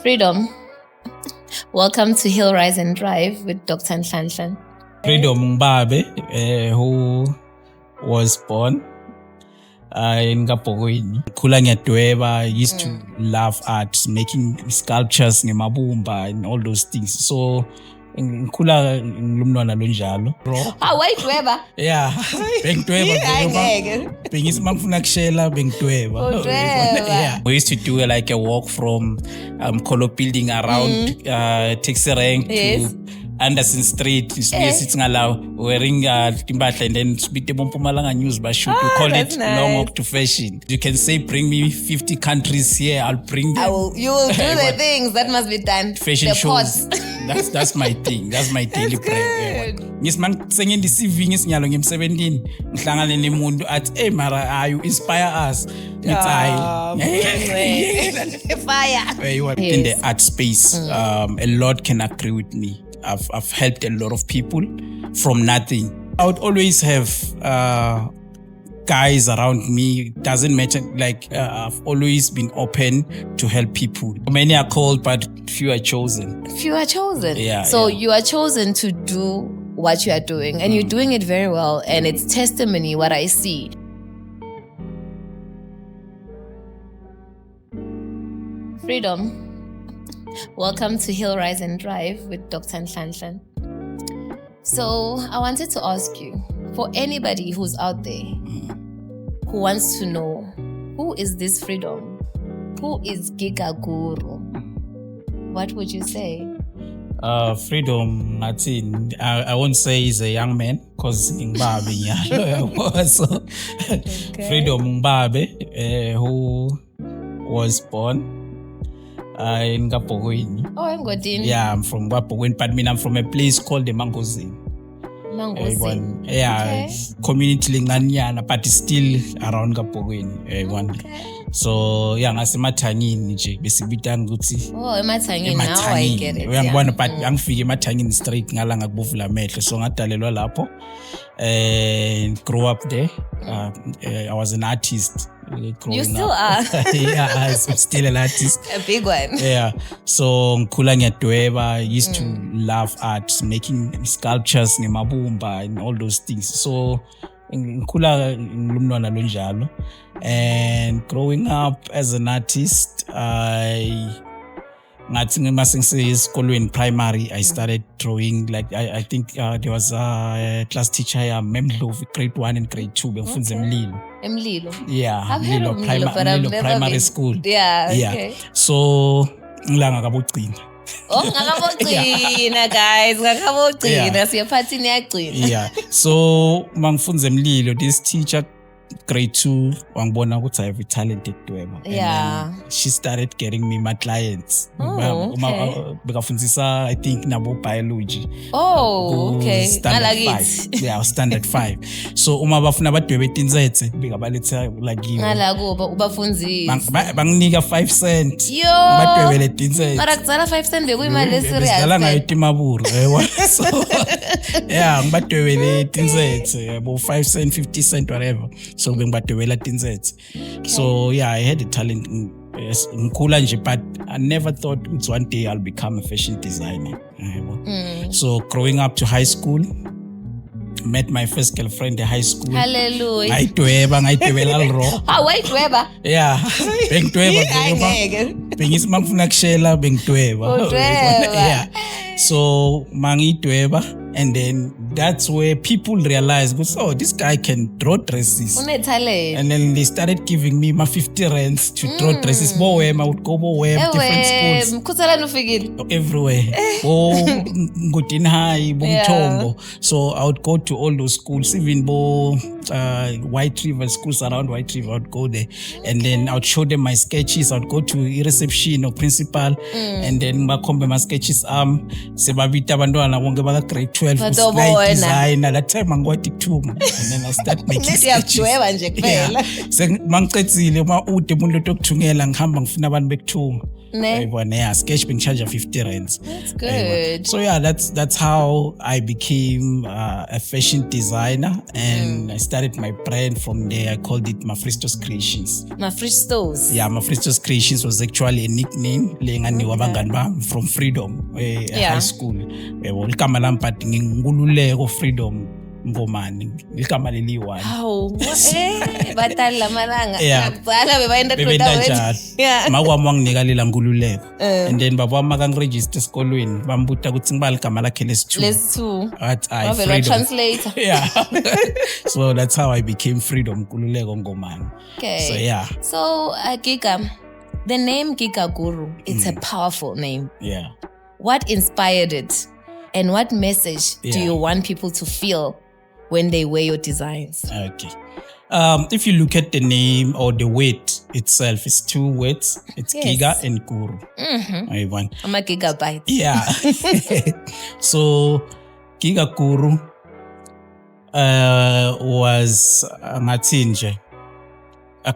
Freedom. Welcome to Hill Rise and Drive with Dr. Nhlanhla. Freedom Mbabe, who was born in Gabogweni. Khula ngiyadweba, used to love art, making sculptures ngemabumba and all those things. So ngikhula ngilumntwana lonjalo. Wayidweba? Yeah, bengidweba. Bengisi mangifuna kushela bengidweba. Yeah. We used to do like a walk from Kolo building around Taxi Rank to Anderson Street. Sitting allow wearing timbala and then speak the Mpumalanga news by shoot. We call it long walk to fashion. You can say bring me 50 countries here, I'll bring them. You will do the things that must be done. Fashion the shows. That's my thing. That's my daily prayer. Ngisman sengin di CV ngisinyalo ngim 17 ngihlangane nemuntu athi hey mara you inspire us. It's fire. In the art space, a lot can agree with me. I've helped a lot of people from nothing. I would always have guys around me. Doesn't matter. Like I've always been open to help people. Many are called, but few are chosen. Few are chosen. Yeah. So you are chosen to do what you are doing, and you're doing it very well. And it's testimony what I see. Freedom. Welcome to Hill Rise and Drive with Dr. Nhlanhla. So I wanted to ask you, for anybody who's out there who wants to know, who is this Freedom? Who is Giga Guru? What would you say? Freedom, Martin, I won't say he's a young man because so Freedom Mbabe, who was born in Gabogweni. Oh, in Godin. Yeah, I'm from Gabogweni, but I'm from a place called the Mangozini. Mangozini. Yeah, community Linganyana, but it's still around Gabogweni. So yeah, ngaseMathangini nje besibitanga ukuthi eMathangini now I get it. Uyangibona but angifike eMathangini straight ngala ngakubuvula amehlo so ngadalelwa lapho grew up there. I was an artist. You still are? Yeah, I'm still an artist. A big one. Yeah. So ngikhula ngiyadweba, used to love art, making sculptures ngemabumba and all those things. So ngikhula ngilumntwana lonjalo. And growing up as an artist, in primary, I started drawing. Like I think there was a class teacher, Memdlovu, grade 1 and grade 2. Mlilo. Yeah, I've heard of Mlilo, but I've never primary been. school. Yeah. Okay. So ngilanga kabugcina. Ngakabogcina guys, ngakabogcina siyaphathi niyagcina. Yeah. So mangifundze Mlilo, this teacher grade 2 wangibona ukuthi I have a talent ekudweba. Yeah. She started getting me my clients. Bekafundisa I think nabo biology. Oh, okay. Standard 5. Yeah, standard 5. So uma bafuna badwebe tinzethe bekabaletha like you. Ngala kuba ubafundzisi. Banginika 5 cent. Yo. Badwebele tinzethe. Mara kutsala 5 cent bekuyimali serious. Besidlala ngayo timaburu. So yeah, ngibadwebele tinzethe yabo 5 cent 50 cent whatever. So bengibadwebela tinzethe. So yeah, I had a talent ngikhula nje, but I never thought one day I'll become a fashion designer. So growing up to high school, met my first girlfriend in high school. Hallelujah. Ngayidwebela ro. Wayidweba? Yeah, bengidweba. Bengisi mangifuna kushela bengidweba. Yeah. So mangidweba, and then that's where people realized, oh, this guy can draw dresses. And then they started giving me my 50 rands to draw dresses. I would go different schools. Everywhere. Ngutini High, Bumthombo. So I would go to all those schools, even White River, schools around White River. I would go there. And then I would show them my sketches. I would go to reception or principal. And then my sketches sebabita abantwana bonke baka grade 12 slide design. At that time angwathi thuma, and then I start making sketches. Yeah. Mangicedzile uma ude umuntu lokuthungela ngihamba ngifuna abantu bekuthunga. Ne? Sketch charge 50 rands. That's good. So yeah, that's how I became a fashion designer, and I started my brand from there. I called it Mafristos Creations. Mafristos? Yeah, Mafristos Creations was actually a nickname from Freedom high school. Freedom Ngomani igama leliwani. Batala malanga. Makwami wanginika lela Ngululeko, and then baba wami akangiregister esikolweni bambuta ukuthi ngibali igama lakhe lesi2. Freedom translator. Yeah. So that's how I became Freedom Ngululeko Ngomani. Okay. So yeah. So Giga, the name Giga Guru, it's a powerful name. Yeah. What inspired it? And what message do you want people to feel when they wear your designs? Okay. If you look at the name or the word itself, it's 2 words. It's Giga and Guru. I'm a gigabyte. Yeah. So Giga Guru was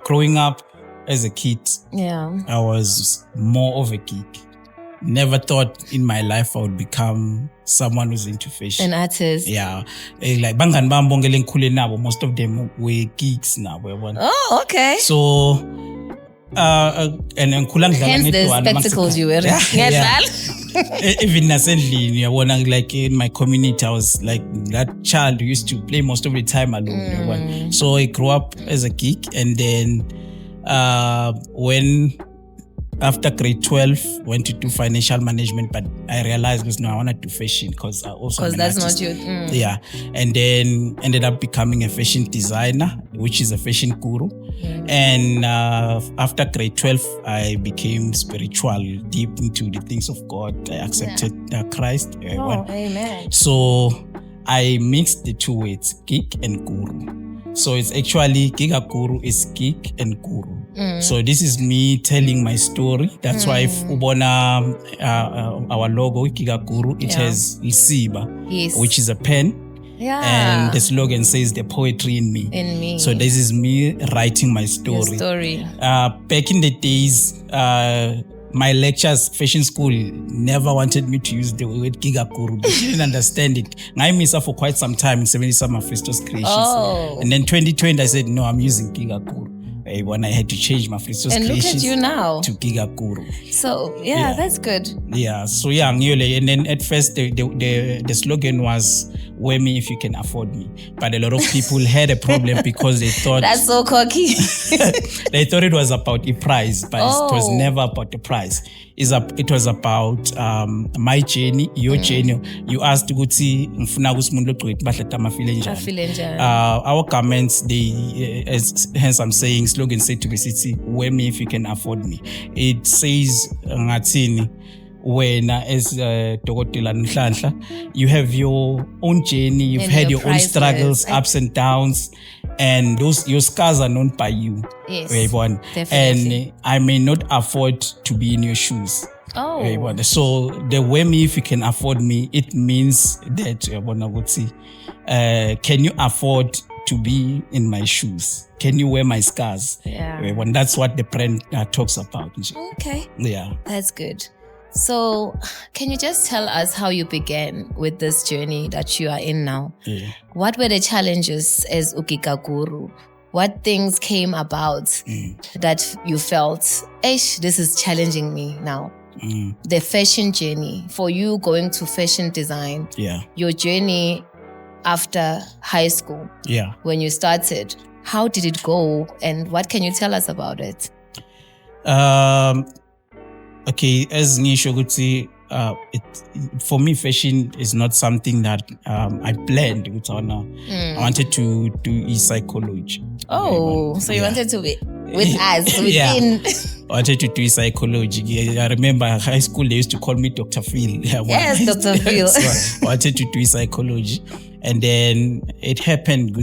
growing up as a kid. Yeah. I was more of a geek. Never thought in my life I would become someone who's into fashion. An artist. Yeah. Like bangani bami bonke lengikhule nabo, most of them were geeks nabo. Oh, okay. So and ngikhula ngidlala hence the spectacles you wear. Yeah. Even nasendlini yabona, like in my community I was like that child who used to play most of the time alone. So I grew up as a geek, and then when after grade 12, went to do financial management, but I realized I want to do fashion because that's not your. Yeah, and then ended up becoming a fashion designer, which is a fashion guru. And after grade 12, I became spiritual, deep into the things of God. I accepted Christ. Amen. So I mixed the 2 words, geek and guru. So it's actually Giga Guru is geek and guru. So this is me telling my story. That's why if ubona our logo Giga Guru, it has Lisiba, which is a pen. Yeah. And the slogan says the poetry in me. In me. So this is me writing my story. Your story. Back in the days, my lectures, fashion school, never wanted me to use the word Giga Guru. They didn't understand it. I missed for quite some time in 70 some Mafristos Creations. Oh. And then 2020, I said, no, I'm using Giga Guru. When I had to change Mafristos Creations. And look at you now. To Giga Guru. So, yeah, that's good. Yeah, so yeah, and then at first the slogan was, wear me if you can afford me. But a lot of people had a problem because they thought... That's so cocky. They thought it was about the price, but it was never about the price. It was about my journey, your journey. You asked ukuthi ngifuna ukuthi umuntu ogqoke impahla tamafile njani. Our comments, hence I'm saying, slogan said to be city, wear me if you can afford me. It says ngathini wena as Dokotela Nhlanhla, you have your own journey, you've had your own struggles, ups and downs, and your scars are known by you. Yes, definitely. And I may not afford to be in your shoes. Oh. So the wear me if you can afford me, it means that can you afford to be in my shoes? Can you wear my scars? Yeah. And that's what the brand talks about. Okay. Yeah. That's good. So, can you just tell us how you began with this journey that you are in now? Yeah. What were the challenges as Giga Guru? What things came about that you felt, this is challenging me now? The fashion journey, for you going to fashion design, your journey after high school, when you started, how did it go and what can you tell us about it? Okay, as Nisho could say, for me, fashion is not something that I planned. I wanted to do psychology. Oh, so you wanted to be with us, within. I wanted to do psychology. I remember high school, they used to call me Dr. Phil. Yes, Dr. Phil. So I wanted to do psychology. And then it happened,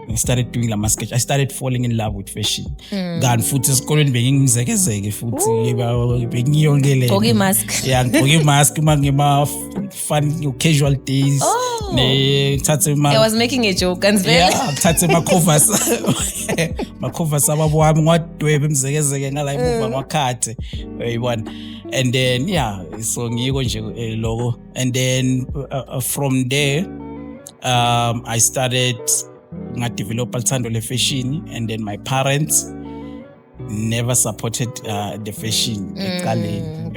I started doing la sketch. I started falling in love with fashion. Gan futhi esikolweni bengingimzekezeke futhi bengiyongelele. Gqoke mask. Yeah, gqoke mask mangema fun casual days. I was making a joke. Ngithathe ma-covers ababo wami ngiwadwebe imzekezeke ngala imuva ngwakhathe uyayibona. And then so ngiko nje loko. And then from there I started ngadevelop uthando le-fashion, and then my parents never supported the fashion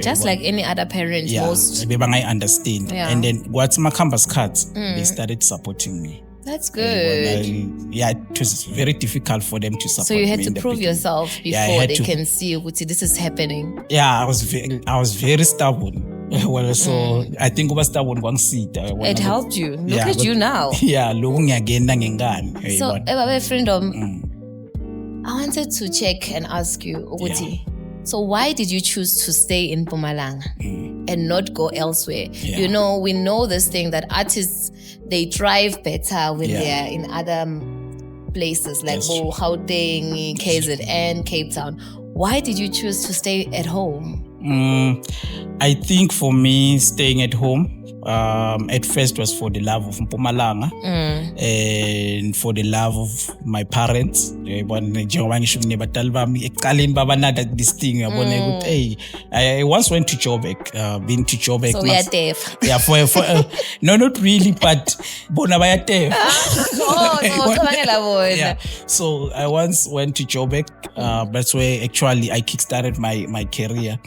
just like any other parent. Most I understand. And then what's my campus cards, they started supporting me. That's good. It was very difficult for them to support me. So you had to prove yourself before they can see this is happening. I was very stubborn. Well, so I think over stubborn it helped you. Look at you now. So friend, I wanted to check and ask you, Uguti, so why did you choose to stay in Mpumalanga and not go elsewhere? You know, we know this thing that artists, they thrive better when they are in other places like Gauteng, KZN, Cape Town. Why did you choose to stay at home? I think for me, staying at home, at first was for the love of Mpumalanga and for the love of my parents. I once went to Joburg, been to Joburg. So we are deaf. No, not really, but bona baya deaf. So I once went to Joburg. That's where actually I kickstarted my career.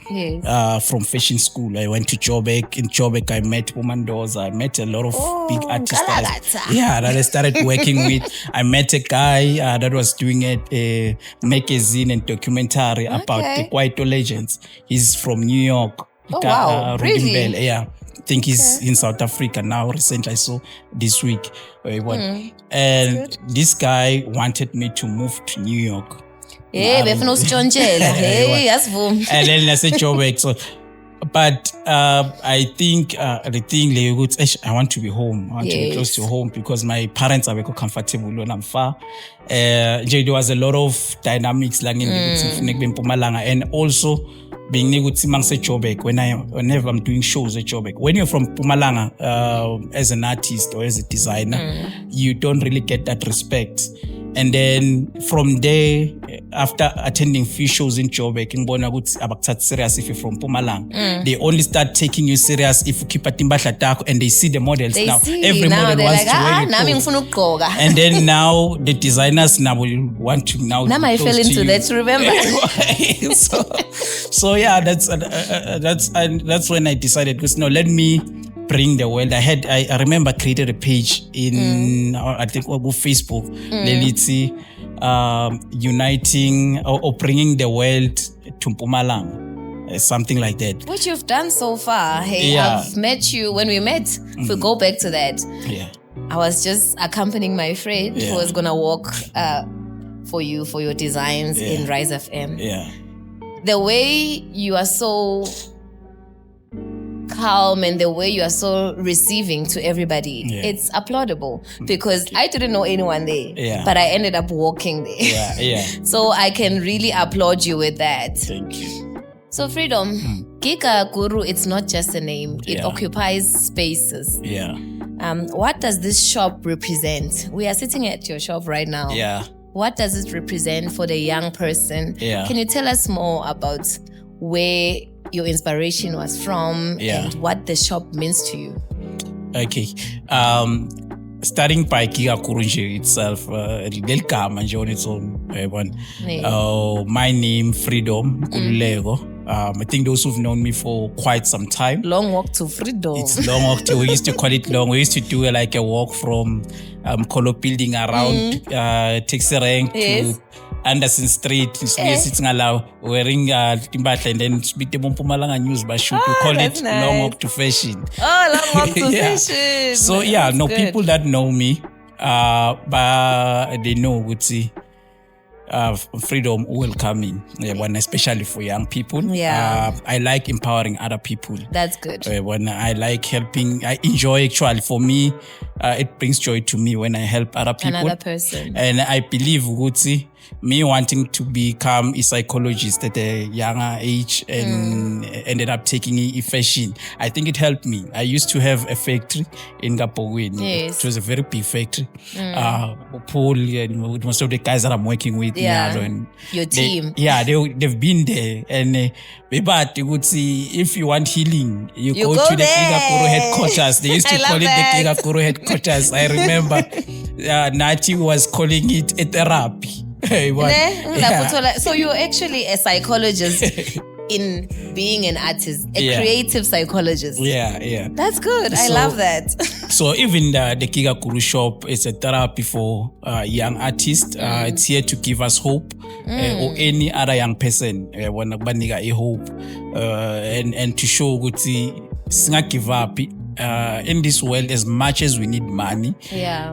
From fashion school. I went to Joburg. In Joburg, I met Mandoza. I met a lot of big artists that I started working with. I met a guy that was doing a magazine and documentary about the Kwaito legends. He's from New York. Really? I think he's in South Africa now. Recently, I saw this week. And this guy wanted me to move to New York. And then I said Joburg. So, but I think the thing I want to be home. I want to be close to home because my parents are very comfortable when I'm far. There was a lot of dynamics like in Mpumalanga, and also being able to Joburg whenever I'm doing shows at Joburg. When you're from Mpumalanga as an artist or as a designer, you don't really get that respect. And then from there, after attending few shows in Joburg, serious if you're from Mpumalanga. They only start taking you serious if you keep at Timbasha, and they see the models now. Every model wants to wear your clothes. And then now the designers now will want to now. Now I fell into that. Remember? So that's when I decided, because let me bring the world. I remember created a page in I think Facebook, uniting or bringing the world to Mpumalanga, something like that. Which you've done so far. I've met you when we met. If we go back to that, I was just accompanying my friend who was gonna walk for your designs in Rise FM. The way you are so calm and the way you are so receiving to everybody, it's applaudable, because I didn't know anyone there, but I ended up walking there. So I can really applaud you with that. Thank you. So Freedom, Giga Guru, it's not just a name, it occupies spaces. What does this shop represent? We are sitting at your shop right now. What does it represent for the young person? Can you tell us more about where your inspiration was from and what the shop means to you? Okay. Starting by Giga Kurunje itself, on its own. My name, Freedom Kululego. I think those who've known me for quite some time. Long walk to freedom. It's long walk to, we used to call it long. We used to do like a walk from Kolo Building around Texerang to Anderson Street. Sitting allowed wearing Timbata, and then speak the Mpumalanga news by shoot. We call it long walk to fashion. Oh, long walk to fashion. So people that know me, but they know would see. Freedom will come in, especially for young people. I like empowering other people. That's good. When I like helping, I enjoy actually. For me, it brings joy to me when I help other people. Another person. And I believe, Gutsi, me wanting to become a psychologist at a younger age and ended up taking fashion. I think it helped me. I used to have a factory in Gapogweni. Yes. It was a very big factory. Paul and most of the guys that I'm working with. And your team. They've been there. And but you would see, if you want healing, you go to the Kigakuru headquarters. They used to call it the Kigakuru headquarters. I remember Nati was calling it a therapy. So you're actually a psychologist in being an artist, a creative psychologist. Yeah. That's good. I love that. So even the Kigakuru shop is a therapy for young artists. It's here to give us hope, or any other young person when a hope, and to show good singa give up. In this world, as much as we need money,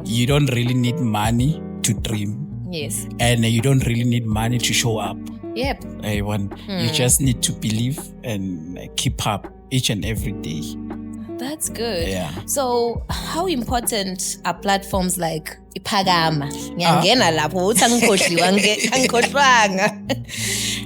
you don't really need money to dream. Yes. And you don't really need money to show up. Yep. You just need to believe and keep up each and every day. That's good. Yeah. So how important are platforms like Iphakama?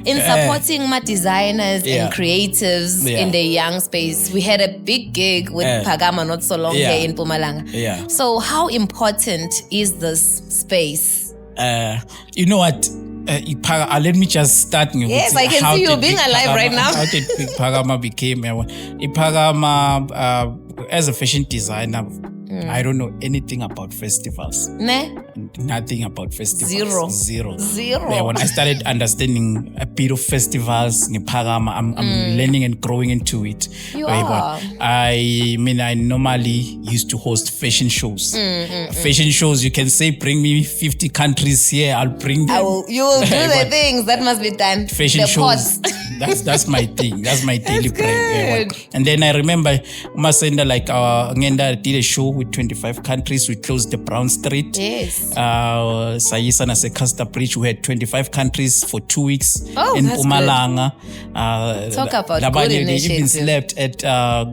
In supporting my designers and creatives in the young space? We had a big gig with Iphakama not so long here in Mpumalanga. Yeah. So how important is this space? You know what? Let me just start. Yes, I can see you being alive right now. How did Iphakama became? Iphakama, as a fashion designer, I don't know anything about festivals. Nothing about festivals. Zero. When I started understanding a bit of festivals, I'm learning and growing into it. You are. I normally used to host fashion shows. Fashion shows, you can say, bring me 50 countries here, I'll bring them. You will do the things that must be done. Fashion shows. That's my thing. That's my daily bread. And then I remember Masenda, like Ngenda did a show with 25 countries. We closed the Brown Street. Yes. Sayisa Nasekasta Bridge. We had 25 countries for 2 weeks in Mpumalanga. Talk about good initiative. They even slept at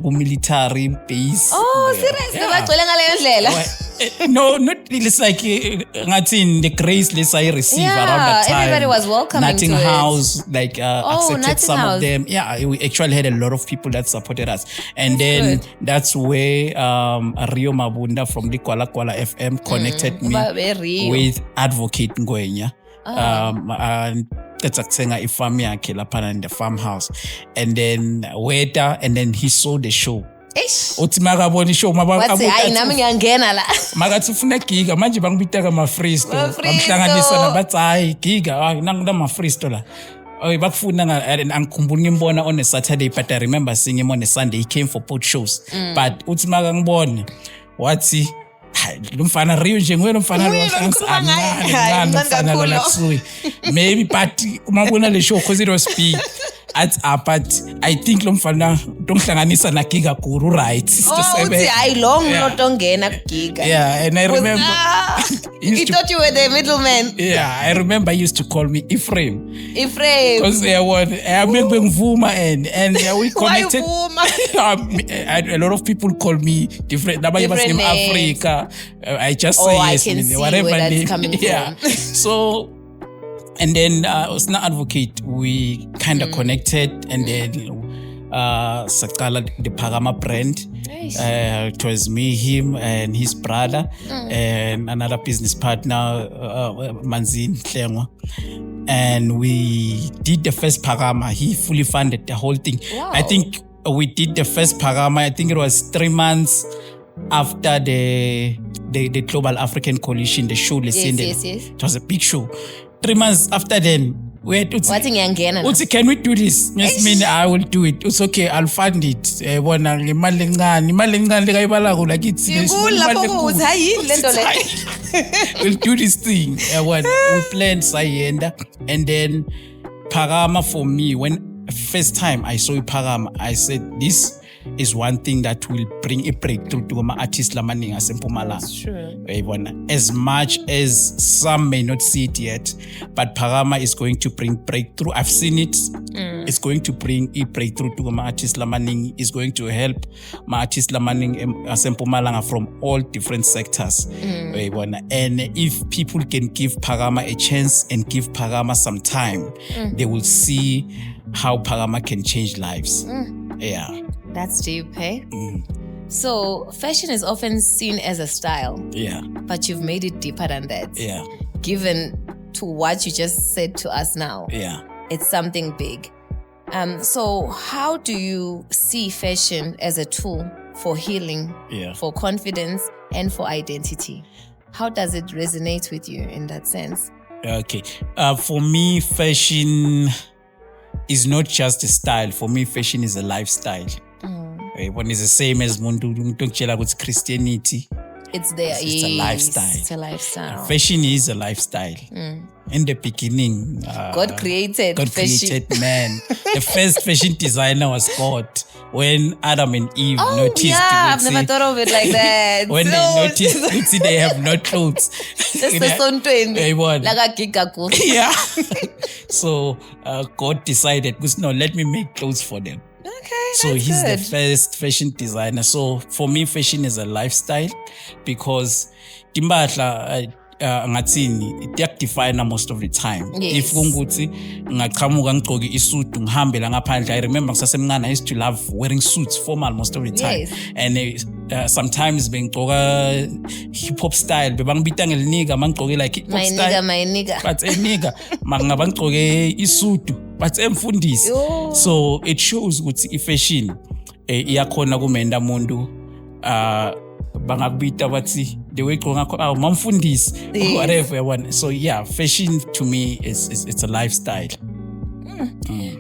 military base. Oh, seriously? No, not really. It's like the grace I received around that time. Everybody was welcoming Notting to House, accepted Notting some House. of them. Yeah, we actually had a lot of people that supported us. And that's where Rio Mabunda from the Kuala Kuala FM connected me with Advocate Ngwenya. That's a farm in the farmhouse. And then Weta, and then he saw the show. Uthi makabona show Wathi hayi nami ngiyangena la. Makathi ufuna giga manje bangibita ka mafristo bamhlanganisa nabathi hayi giga nangu ma fristo la. Bakufuna angikhumbula ngimbona on a Saturday, but I remember seeing him on a Sunday. He came for both shows. But uthi makangibona wathi lo mfana Rio nje nguyena mfana lo maybe but umabona le show because it was big. But I think lo mfana ntongihlanganisa na Kigakuru right. Uthi hayi long not ongena kugiga. Yeah, and I remember he thought you were the middleman. Yeah, I remember he used to call me Ephraim. Because I remember Mvuma and we connected. A lot of people call me different name Africa. I just say yes, I can see whatever where name. That's coming from. So, and then Osna Advocate, we kind of connected, and then Sakala, the Iphakama brand. It was me, him, and his brother, and another business partner, Manzin Hlengwa. And we did the first Iphakama. He fully funded the whole thing. Wow. I think we did the first Iphakama. I think it was 3 months after the Global African Coalition, the show. Yes. It was a big show. 3 months after then, we had to say, can we do this? Yes, mean I will do it. It's okay, I'll fund it. We'll do this thing. We planned Sayenda, and then Iphakama for me, when first time I saw Iphakama, I said, this is one thing that will bring a breakthrough to artists lamaningi aseMpumalanga. That's true. As much as some may not see it yet, but Phakama is going to bring breakthrough. I've seen it. It's going to bring a breakthrough to artists lamaningi. It's going to help artists lamaningi aseMpumalanga from all different sectors. And if people can give Phakama a chance and give Phakama some time, they will see how Phakama can change lives. Yeah. That's deep, hey? So, fashion is often seen as a style. Yeah. But you've made it deeper than that. Yeah. Given to what you just said to us now. Yeah. It's something big. So, how do you see fashion as a tool for healing, for confidence, and for identity? How does it resonate with you in that sense? Okay. For me, fashion is not just a style. For me, fashion is a lifestyle. One is the same as Christianity. It's there. It's a lifestyle. It's a lifestyle. Fashion is a lifestyle. In the beginning, God created man. The first fashion designer was God. When Adam and Eve noticed, I've never thought of it like that. When they noticed, they have no clothes. Yeah. So God decided, no, let me make clothes for them. Okay, so he's good. The first fashion designer. So for me, fashion is a lifestyle because timbahla ngathini it most of the time. If kunguthi ngaqhamuka ngigqoke isuit ngihambe la ngaphandle, I remember ngisasemncane I used to love wearing suits formal most of the time. And sometimes bengigqoka hip hop style bebangibita ngeliniga mangigqoke like hip hop style. My nigga. But nigga mangabangigqoke isuit but emfundisi. So it shows ukuthi ifashion iyakhona kumenda umuntu bangakubita bathi the way mamfundisi whatever yabona. So yeah, fashion to me it's a lifestyle.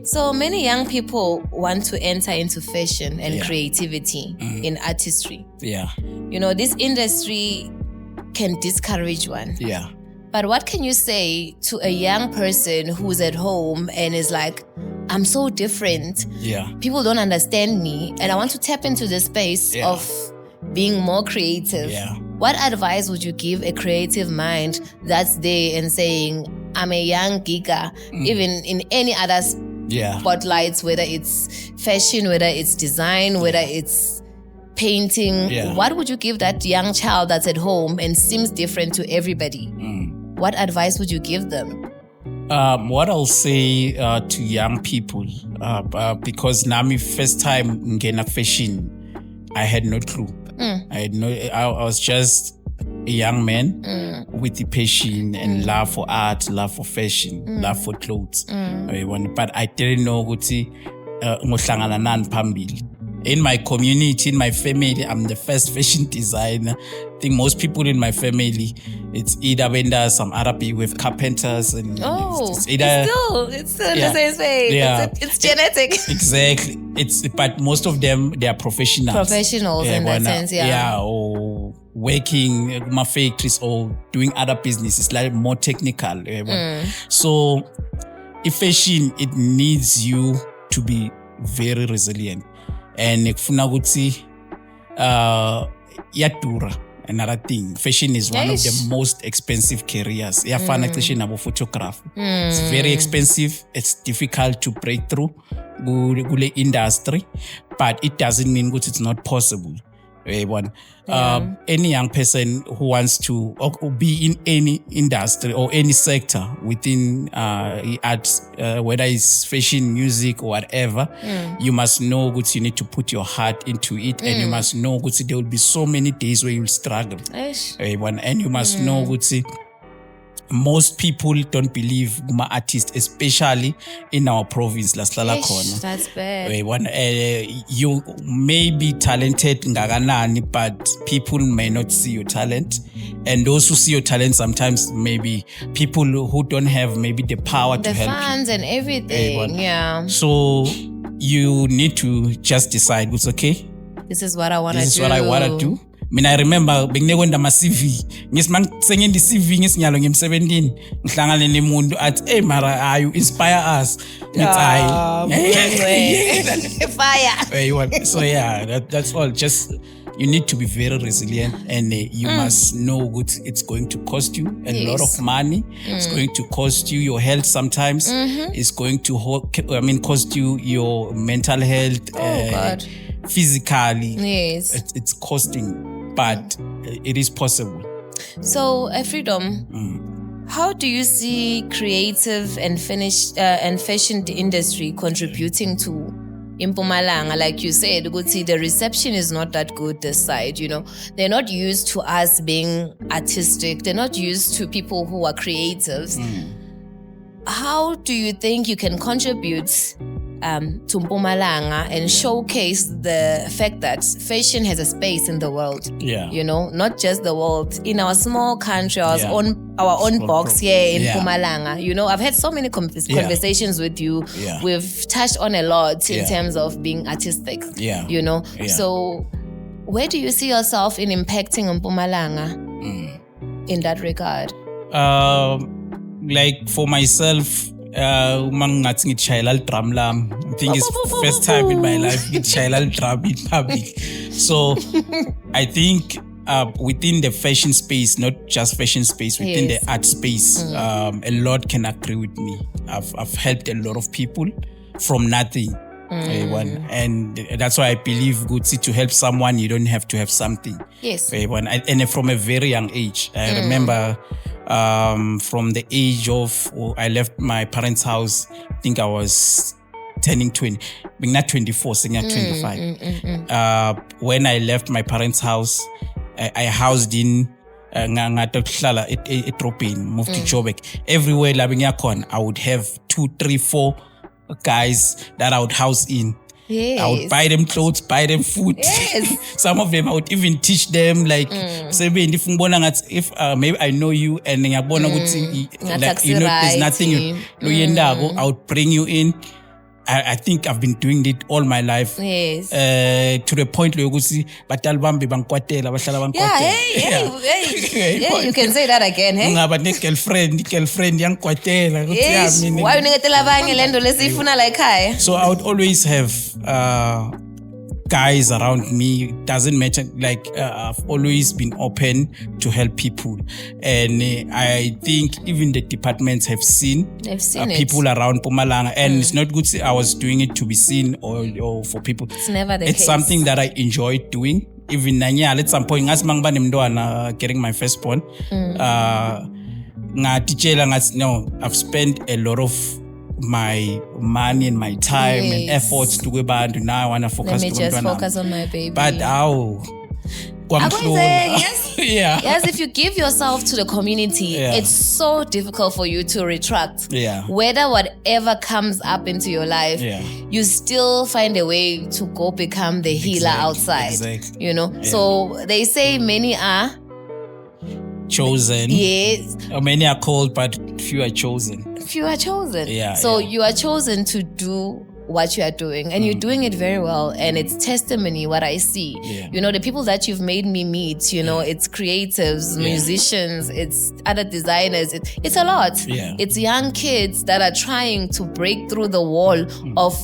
So many young people want to enter into fashion and creativity in artistry. Yeah. You know, this industry can discourage one. Yeah. But what can you say to a young person who's at home and is like, I'm so different. Yeah. People don't understand me and I want to tap into the space of being more creative. Yeah. What advice would you give a creative mind that's there and saying, I'm a young giga, even in any other spotlights, whether it's fashion, whether it's design, whether it's painting. What would you give that young child that's at home and seems different to everybody? What advice would you give them? What I'll say to young people, because Nami first time ngena fashion, I had no clue. I was just a young man with the passion and love for art, love for fashion, love for clothes. But I didn't know ukuthi ngohlangana nani phambili. In my community, in my family, I'm the first fashion designer. I think most people in my family, it's either vendors, some other people with carpenters, and it's still the same way. Yeah. It's genetic. Exactly. But most of them, they are professionals. Professionals in that sense, or working in my factories or doing other businesses, like more technical. So, if fashion, it needs you to be very resilient. And kufuna ukuthi yadura. Another thing, fashion is one of the most expensive careers. Iyafana cishe nabo photography. It's very expensive. It's difficult to break through kule industry, but it doesn't mean that it's not possible. Any young person who wants to be in any industry or any sector within arts, whether it's fashion, music, or whatever, you must know that you need to put your heart into it, and you must know that there will be so many days where you'll struggle. And you must know that most people don't believe Guma artists, especially in our province, Las Lalakona. That's bad. You may be talented, but people may not see your talent. And those who see your talent sometimes maybe people who don't have maybe the power to help you. The funds and everything, So you need to just decide, it's okay. This is what I want to do. This is what I want to do. I remember benginekwenda ma CV ngisengenda i-CV ngesinyalo ngem17 ngihlangane nemuntu athi mara you inspire us ngithi Fire. So yeah, that's all. Just you need to be very resilient, and you must know what it's going to cost you a lot of money. It's going to cost you your health sometimes. It's going to cost you your mental health. God. Physically. Yes. It's costing, but it is possible. So, Freedom, how do you see creative and fashion industry contributing to Mpumalanga? Like you said, the reception is not that good this side, They're not used to us being artistic. They're not used to people who are creatives. How do you think you can contribute to Mpumalanga and showcase the fact that fashion has a space in the world? Not just the world, in our small country, our own box here in Mpumalanga. I've had so many conversations with you. We've touched on a lot in terms of being artistic. So where do you see yourself in impacting Mpumalanga in that regard? Like for myself, I think it's first time in my life ngitshayela drum in public. So I think within the fashion space, not just fashion space, within the art space, a lot can agree with me. I've helped a lot of people from nothing. And that's why I believe to help someone, you don't have to have something. Yes. And from a very young age, I remember from the age of, I left my parents' house, I think I was turning 20, being not 24, saying at 25. When I left my parents' house, I housed in Etropin, moved to Joburg. Everywhere I would have 2, 3, 4 guys that I would house in. Yes. I would buy them clothes, buy them food. Yes. Some of them I would even teach them, like, if maybe I know you and there's nothing I would bring you in. I think I've been doing it all my life. Yes. To the point where you see, you can say that again, hey? Girlfriend, young kwatela. Yes. Why you ngetela abanye lendo lesifuna la ekhaya? So I would always have guys around me. Doesn't matter. Like I've always been open to help people, and I think even the departments have seen people around Mpumalanga, and it's not good. I was doing it to be seen or for people. It's never the case. It's something that I enjoy doing. Even at some point, getting my firstborn, I've spent a lot of my money and my time and efforts to go back, and now I want to focus. Let me just focus on my baby. But yes, if you give yourself to the community, it's so difficult for you to retract. Whether whatever comes up into your life, you still find a way to go become the healer outside. So they say many are chosen. Yes. Many are called, but few are chosen. Few are chosen. You are chosen to do what you are doing, and you're doing it very well, and it's testimony what I see. The people that you've made me meet, it's creatives, musicians, it's other designers, it's a lot. It's young kids that are trying to break through the wall of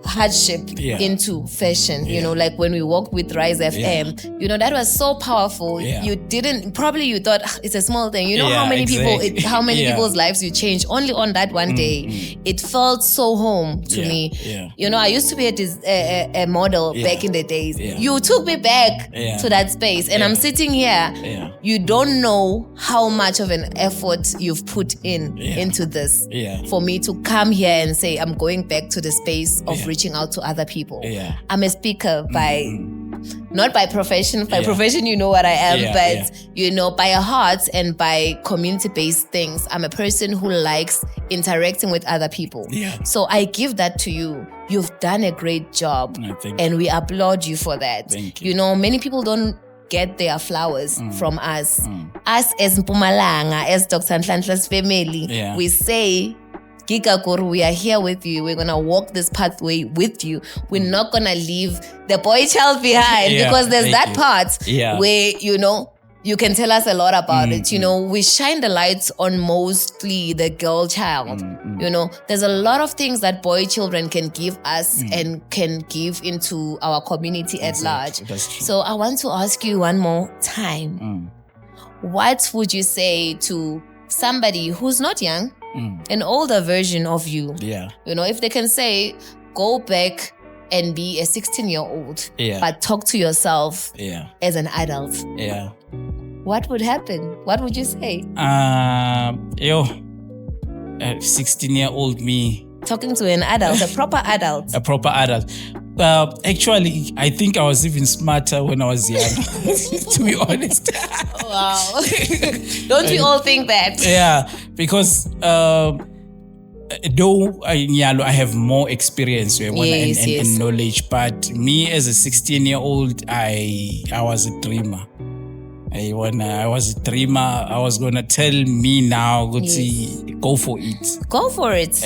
hardship into fashion. Like when we worked with Rise FM, that was so powerful. You thought you it's a small thing. How many people's lives you changed only on that one day. It felt so home to me. I used to be a model back in the days. You took me back to that space, and I'm sitting here. You don't know how much of an effort you've put into this for me to come here and say I'm going back to the space of reaching out to other people. I'm a speaker not by profession. By profession, you know what I am, but by a heart and by community-based things. I'm a person who likes interacting with other people. So I give that to you. You've done a great job, and we applaud you for that. Thank you. Many people don't get their flowers from us. Us as Mpumalanga, as Dr. Nhlanhla's family, we say, Gigakuru, we are here with you. We're going to walk this pathway with you. We're not going to leave the boy child behind because there's that part where, you can tell us a lot about it. You know, we shine the lights on mostly the girl child. You know, there's a lot of things that boy children can give us and can give into our community at large. That's true. So I want to ask you one more time. What would you say to somebody who's not young, an older version of you? Yeah. You know, if they can say, go back and be a 16-year-old, but talk to yourself as an adult. Yeah. What would happen? What would you say? A 16-year-old me. Talking to an adult, a proper adult. A proper adult. Actually, I think I was even smarter when I was young, to be honest. Wow. Don't we all think that? Yeah, because though I have more experience and knowledge, but me as a 16-year-old, I was a dreamer. When I was a dreamer, I was gonna tell me now, go for it. Go for it.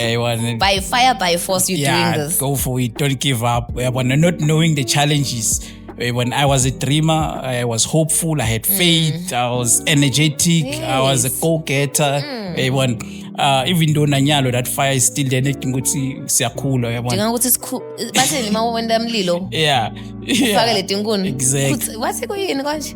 By fire, by force, you're doing this. Go for it. Don't give up. When not knowing the challenges. When I was a dreamer, I was hopeful. I had faith. I was energetic. Yes. I was a go-getter. Even though Nanyalo, that fire is still there. Yeah. Exactly. What's it going? Right.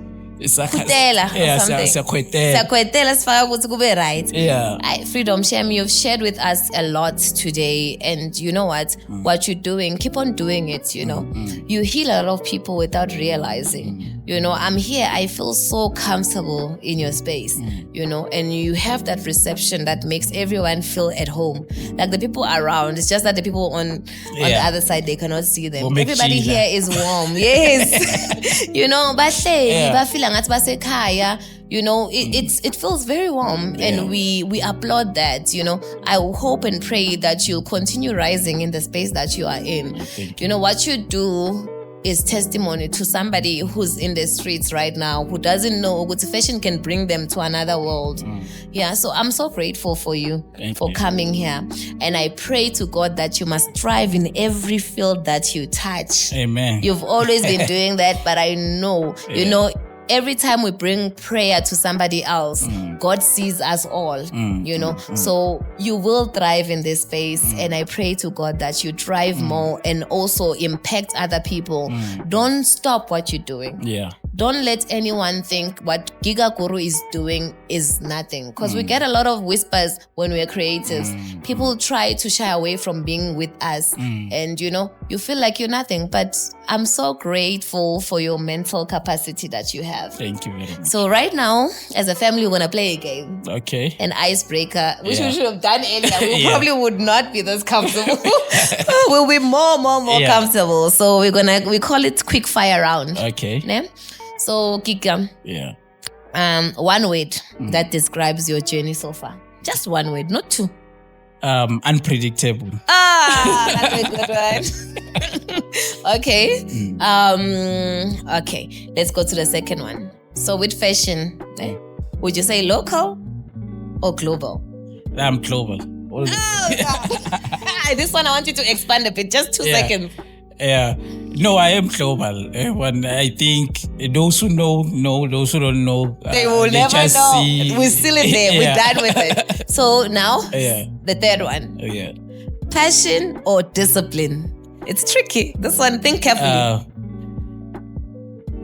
Freedom Shem, you've shared with us a lot today, and you know what you're doing, keep on doing it. You know, you heal a lot of people without realizing. You know, I'm here, I feel so comfortable in your space, you know, and you have that reception that makes everyone feel at home. Like the people around, it's just that the people on the other side, they cannot see them. Everybody here is warm. Yes. You know, but you know, it feels very warm, and we applaud that. You know, I hope and pray that you'll continue rising in the space that you are in. You know, what you do is testimony to somebody who's in the streets right now, who doesn't know good fashion can bring them to another world. Yeah, so I'm so grateful for you for coming here. And I pray to God that you must thrive in every field that you touch. Amen. You've always been doing that, but I know, you know, every time we bring prayer to somebody else, God sees us all, you know. So you will thrive in this space, and I pray to God that you thrive more and also impact other people. Don't stop what you're doing. Yeah. Don't let anyone think what Giga Guru is doing is nothing. Because we get a lot of whispers when we're creatives. People try to shy away from being with us. And, you know, you feel like you're nothing. But I'm so grateful for your mental capacity that you have. Thank you very much. So right now, as a family, we're going to play a game. Okay. An icebreaker, which we should have done earlier. We probably would not be this comfortable. We'll be more comfortable. So we call it quick fire round. Okay. Ne? So, Giga, one word that describes your journey so far. Just one word, not two. Unpredictable. That's a good one. Okay. Okay, let's go to the second one. So, with fashion, would you say local or global? I'm global. This one I want you to expand a bit, just 2 seconds. Yeah. No, I am global. When I think those who know, those who don't know, they will never know. We're still in there. We're done with it. So now, the third one. Passion or discipline? It's tricky. This one, think carefully.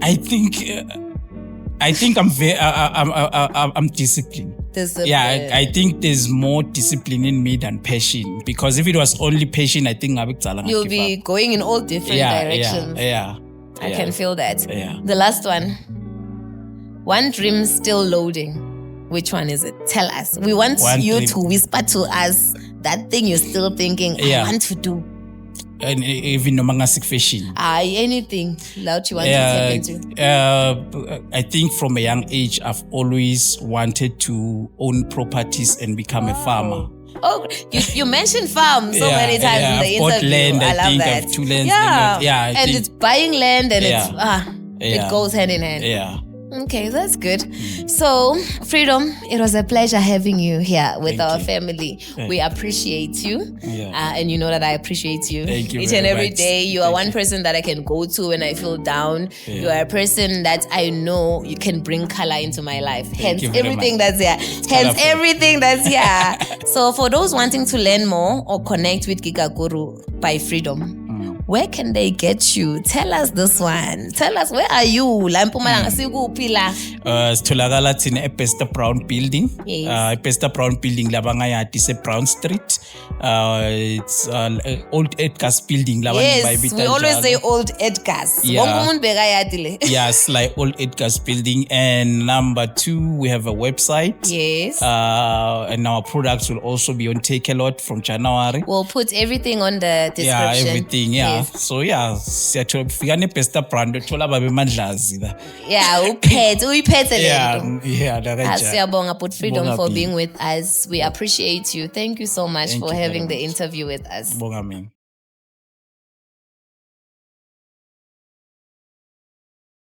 I think I'm disciplined. Yeah, I think there's more discipline in me than passion. Because if it was only passion, I think you'll be going in all different directions. I can feel that. The last one. One dream still loading. Which one is it? Tell us. We want you to whisper to us that thing you're still thinking, I want to do. And even no manga fashion. Anything that you want to tap into. I think from a young age, I've always wanted to own properties and become a farmer. Oh, you mentioned farm so many times in the interview. Land, I love that. I have 2 lands. And it's buying land and it goes hand in hand. Yeah. Okay, that's good. So, Freedom, it was a pleasure having you here with Thank our you. family. We appreciate you. Yeah. And you know that I appreciate you. Thank you Each very and every much. day. You are Thank one you. person that I can go to when I feel down. You are a person that I know you can bring color into my life. Hence, you very everything much. that's here. Hence, colorful. everything that's here. So, for those wanting to learn more or connect with Gigaguru by Freedom, where can they get you? Tell us this one. Tell us, where are you? La Mpumalanga sikuphi la? Sitholakala thina eBester Brown Building. Yes. eBester Brown Building labangayati se Brown Street. It's Old Edgar's Building. Yes, we always say Old Edgar's. Yeah. Wonke umuntu bekayadi le. Yes, like Old Edgar's Building. And number 2, we have a website. Yes. And our products will also be on Take A Lot from January. We'll put everything on the description. Yeah, everything. Yeah. Yes. So yeah, siyafika neBester Brand uthola babe mandlazi la. Yeah, uyiphethe le Yeah, nto. yeah, kanjalo. Siyabonga Put Freedom Bonga for phi. being with us. We appreciate you. Thank you so much Thank for you having very the interview with us. Bonga mina.